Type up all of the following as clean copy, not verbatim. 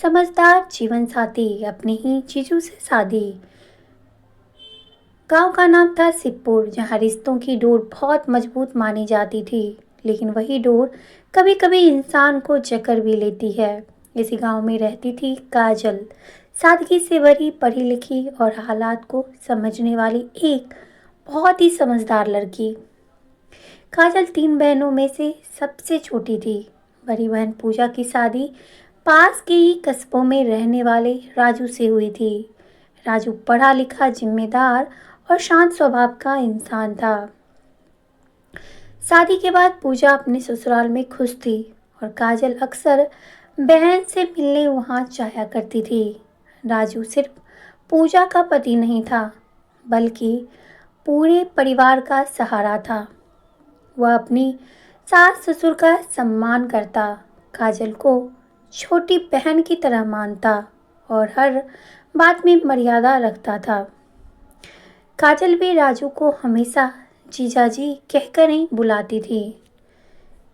समझदार जीवन साथी अपनी ही चीजों से शादी। गांव का नाम था सिद्धपुर, जहां रिश्तों की डोर बहुत मजबूत मानी जाती थी। लेकिन वही डोर कभी कभी इंसान को जकड़ भी लेती है। इसी गांव में रहती थी काजल, सादगी से भरी, पढ़ी लिखी और हालात को समझने वाली एक बहुत ही समझदार लड़की। काजल तीन बहनों में से सबसे छोटी थी। बड़ी बहन पूजा की शादी पास के ही कस्बों में रहने वाले राजू से हुई थी। राजू पढ़ा लिखा, जिम्मेदार और शांत स्वभाव का इंसान था। शादी के बाद पूजा अपने ससुराल में खुश थी और काजल अक्सर बहन से मिलने वहां जाया करती थी। राजू सिर्फ पूजा का पति नहीं था, बल्कि पूरे परिवार का सहारा था। वह अपनी सास ससुर का सम्मान करता, काजल को छोटी बहन की तरह मानता और हर बात में मर्यादा रखता था। काजल भी राजू को हमेशा जीजाजी कहकर ही बुलाती थी।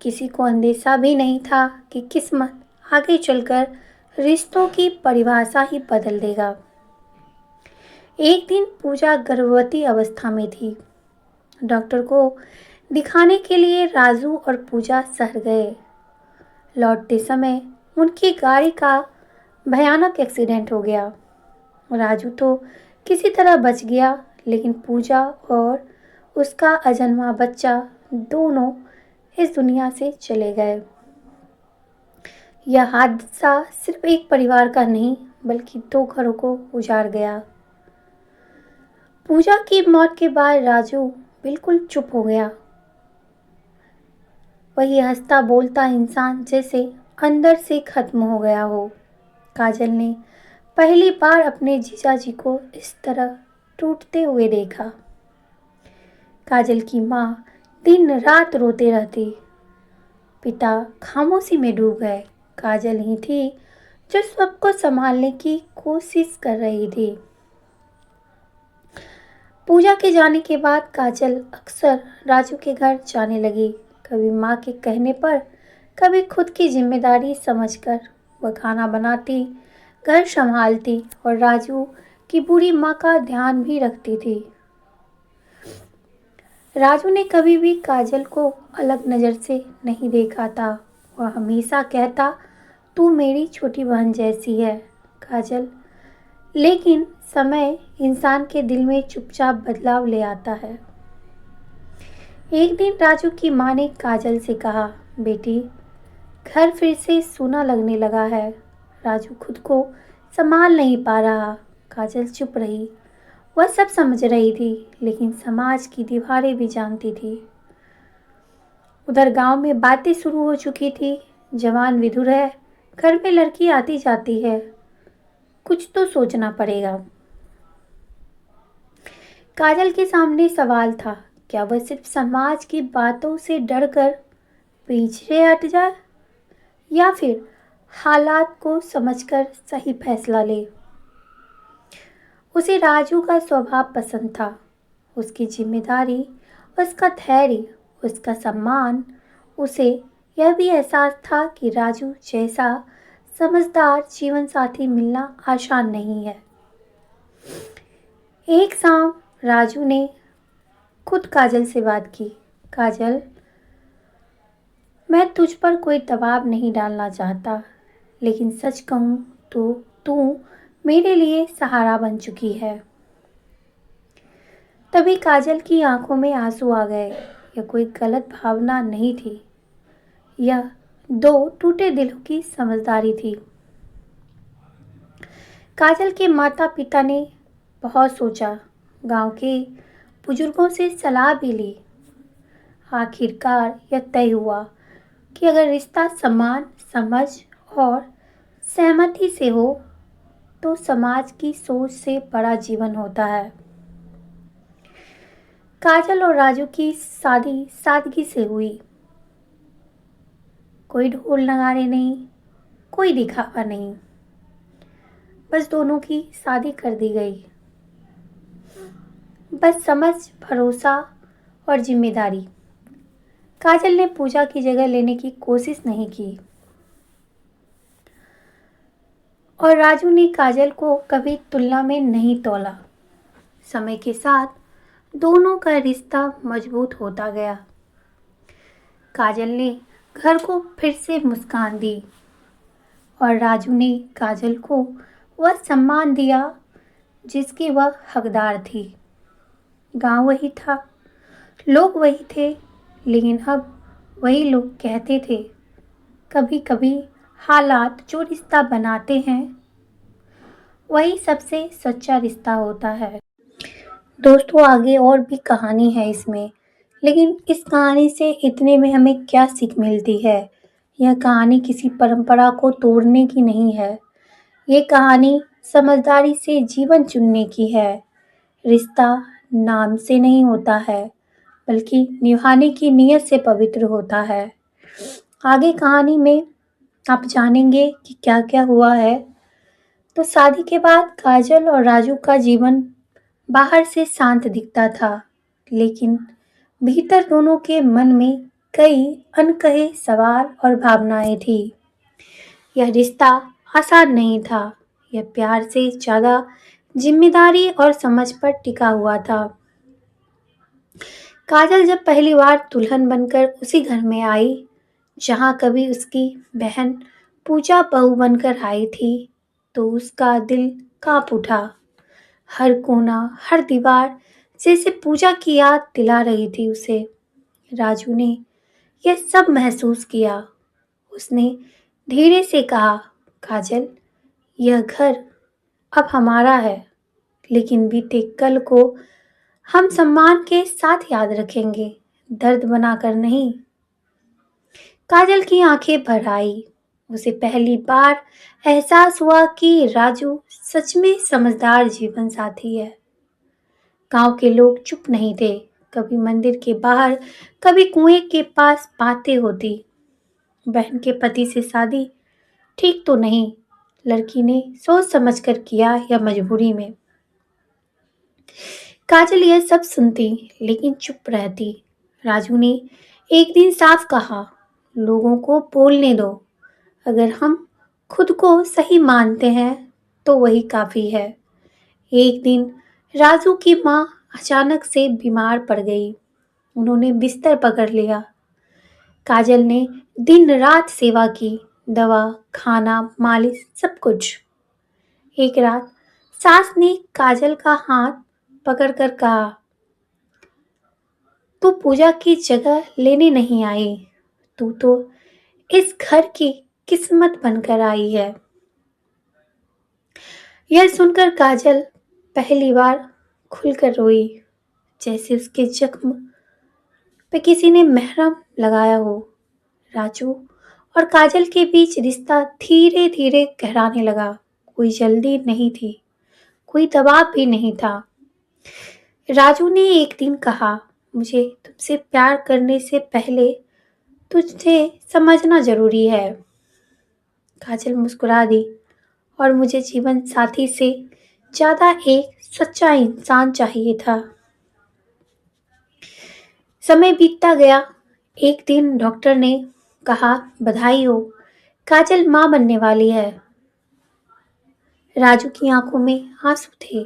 किसी को अंदेशा भी नहीं था कि किस्मत आगे चलकर रिश्तों की परिभाषा ही बदल देगा। एक दिन पूजा गर्भवती अवस्था में थी। डॉक्टर को दिखाने के लिए राजू और पूजा शहर गए। लौटते समय उनकी गाड़ी का भयानक एक्सीडेंट हो गया। राजू तो किसी तरह बच गया, लेकिन पूजा और उसका अजन्मा बच्चा दोनों इस दुनिया से चले गए। यह हादसा सिर्फ एक परिवार का नहीं, बल्कि दो घरों को उजाड़ गया। पूजा की मौत के बाद राजू बिल्कुल चुप हो गया। वही हंसता बोलता इंसान जैसे अंदर से खत्म हो गया हो। काजल ने पहली बार अपने जीजाजी को इस तरह टूटते हुए देखा। काजल की माँ दिन रात रोते रहती, पिता खामोशी में डूब गए। काजल ही थी जो सबको संभालने की कोशिश कर रही थी। पूजा के जाने के बाद काजल अक्सर राजू के घर जाने लगी। कभी माँ के कहने पर, कभी खुद की जिम्मेदारी समझकर वह खाना बनाती, घर संभालती और राजू की बूढ़ी माँ का ध्यान भी रखती थी। राजू ने कभी भी काजल को अलग नज़र से नहीं देखा था। वह हमेशा कहता, तू मेरी छोटी बहन जैसी है काजल। लेकिन समय इंसान के दिल में चुपचाप बदलाव ले आता है। एक दिन राजू की माँ ने काजल से कहा, बेटी, घर फिर से सूना लगने लगा है। राजू खुद को संभाल नहीं पा रहा। काजल चुप रही। वह सब समझ रही थी, लेकिन समाज की दीवारें भी जानती थी। उधर गांव में बातें शुरू हो चुकी थी। जवान विधुर है, घर में लड़की आती जाती है, कुछ तो सोचना पड़ेगा। काजल के सामने सवाल था, क्या वह सिर्फ समाज की बातों से डरकर पीछे हट जाए या फिर हालात को समझकर सही फैसला ले। उसे राजू का स्वभाव पसंद था, उसकी जिम्मेदारी, उसका धैर्य, उसका सम्मान। उसे यह भी एहसास था कि राजू जैसा समझदार जीवन साथी मिलना आसान नहीं है। एक शाम राजू ने खुद काजल से बात की। काजल, मैं तुझ पर कोई दबाव नहीं डालना चाहता, लेकिन सच कहूँ तो तू मेरे लिए सहारा बन चुकी है। तभी काजल की आंखों में आंसू आ गए। यह कोई गलत भावना नहीं थी, यह दो टूटे दिलों की समझदारी थी। काजल के माता पिता ने बहुत सोचा, गांव के बुजुर्गों से सलाह भी ली। आखिरकार यह तय हुआ कि अगर रिश्ता सम्मान, समझ और सहमति से हो तो समाज की सोच से बड़ा जीवन होता है। काजल और राजू की शादी सादगी से हुई। कोई ढोल नगाड़े नहीं, कोई दिखावा नहीं, बस दोनों की शादी कर दी गई। बस समझ, भरोसा और जिम्मेदारी। काजल ने पूजा की जगह लेने की कोशिश नहीं की। और राजू ने काजल को कभी तुलना में नहीं तोला। समय के साथ दोनों का रिश्ता मजबूत होता गया। काजल ने घर को फिर से मुस्कान दी और राजू ने काजल को वह सम्मान दिया जिसकी वह हकदार थी। गांव वही था, लोग वही थे, लेकिन अब वही लोग कहते थे, कभी कभी हालात जो रिश्ता बनाते हैं वही सबसे सच्चा रिश्ता होता है। दोस्तों, आगे और भी कहानी है इसमें, लेकिन इस कहानी से इतने में हमें क्या सीख मिलती है? यह कहानी किसी परंपरा को तोड़ने की नहीं है। ये कहानी समझदारी से जीवन चुनने की है। रिश्ता नाम से नहीं होता है, बल्कि निभाने की नीयत से पवित्र होता है। आगे कहानी में आप जानेंगे कि क्या क्या हुआ है। तो शादी के बाद काजल और राजू का जीवन बाहर से शांत दिखता था, लेकिन भीतर दोनों के मन में कई अनकहे सवाल और भावनाएं थी। यह रिश्ता आसान नहीं था। यह प्यार से ज्यादा जिम्मेदारी और समझ पर टिका हुआ था। काजल जब पहली बार दुल्हन बनकर उसी घर में आई जहां कभी उसकी बहन पूजा बहू बनकर आई थी, तो उसका दिल कांप उठा। हर कोना, हर दीवार जैसे पूजा की याद दिला रही थी उसे। राजू ने यह सब महसूस किया। उसने धीरे से कहा, काजल, यह घर अब हमारा है, लेकिन बीते कल को हम सम्मान के साथ याद रखेंगे, दर्द बनाकर नहीं। काजल की आंखें भर आई। उसे पहली बार एहसास हुआ कि राजू सच में समझदार जीवन साथी है। गांव के लोग चुप नहीं थे। कभी मंदिर के बाहर, कभी कुएं के पास बातें होती। बहन के पति से शादी ठीक तो नहीं, लड़की ने सोच समझकर किया या मजबूरी में। काजल यह सब सुनती, लेकिन चुप रहती। राजू ने एक दिन साफ कहा, लोगों को बोलने दो। अगर हम खुद को सही मानते हैं तो वही काफी है। एक दिन राजू की माँ अचानक से बीमार पड़ गई। उन्होंने बिस्तर पकड़ लिया। काजल ने दिन रात सेवा की, दवा, खाना, मालिश, सब कुछ। एक रात सास ने काजल का हाथ पकड़कर कहा, तू पूजा की जगह लेने नहीं आई, तू तो इस घर की किस्मत बनकर आई है। यह सुनकर काजल पहली बार खुलकर रोई, जैसे उसके जख्म पे किसी ने मेहरम लगाया हो। राजू और काजल के बीच रिश्ता धीरे धीरे गहराने लगा। कोई जल्दी नहीं थी, कोई दबाव भी नहीं था। राजू ने एक दिन कहा, मुझे तुमसे प्यार करने से पहले तुझे समझना जरूरी है। काजल मुस्कुरा दी, और मुझे जीवन साथी से ज्यादा एक सच्चा इंसान चाहिए था। समय बीतता गया। एक दिन डॉक्टर ने कहा, बधाई हो, काजल मां बनने वाली है। राजू की आंखों में आंसू थे।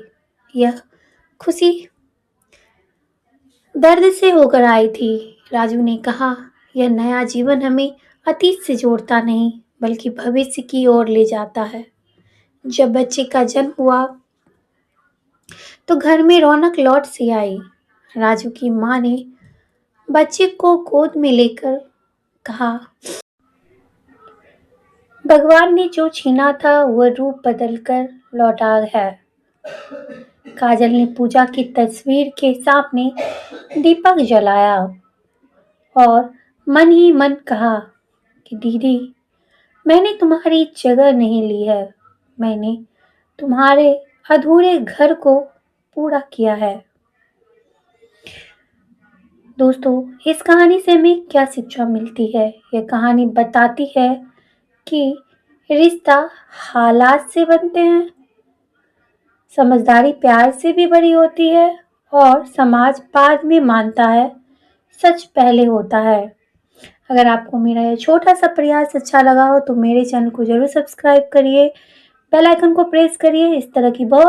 यह खुशी दर्द से होकर आई थी। राजू ने कहा, यह नया जीवन हमें अतीत से जोड़ता नहीं, बल्कि भविष्य की ओर ले जाता है। जब बच्चे का जन्म हुआ तो घर में रौनक लौट सी आई। राजू की मां ने बच्चे को गोद में लेकर कहा, भगवान ने जो छीना था वह रूप बदलकर लौटा है। काजल ने पूजा की तस्वीर के सामने दीपक जलाया और मन ही मन कहा कि दीदी, मैंने तुम्हारी जगह नहीं ली है, मैंने तुम्हारे अधूरे घर को पूरा किया है। दोस्तों, इस कहानी से हमें क्या शिक्षा मिलती है? यह कहानी बताती है कि रिश्ता हालात से बनते हैं, समझदारी प्यार से भी बड़ी होती है, और समाज बाद में मानता है, सच पहले होता है। अगर आपको मेरा यह छोटा सा प्रयास अच्छा लगा हो तो मेरे चैनल को जरूर सब्सक्राइब करिए, बेल आइकन को प्रेस करिए। इस तरह की बहुत